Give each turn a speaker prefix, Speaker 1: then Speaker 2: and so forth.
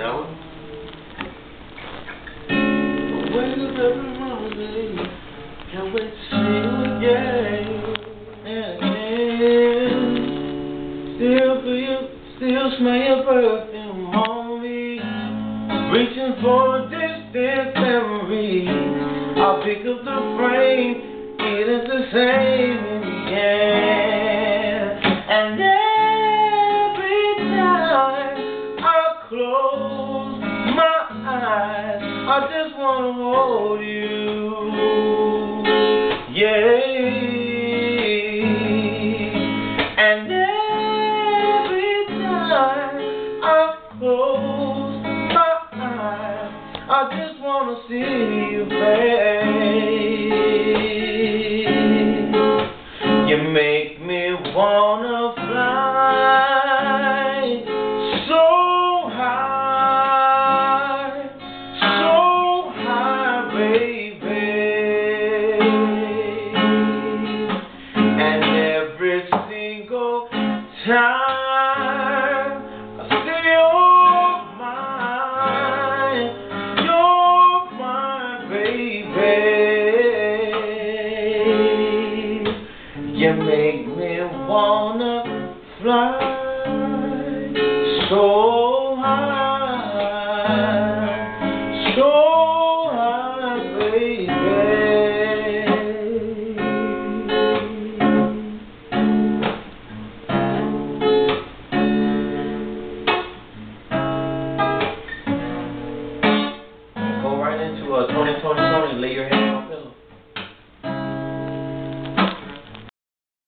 Speaker 1: That one?
Speaker 2: Wake up every morning, can't wait to see you again. Still feel you, still smell your perfume on me. Reaching for a distant memory. I'll pick up the frame, it is the same in the end. And every time I close my eyes, I just wanna hold you, yeah. And every time I close my eyes, I just wanna see your face. You make me wanna fly so high, baby. And every single time I say you're mine, baby. You make me wanna fly so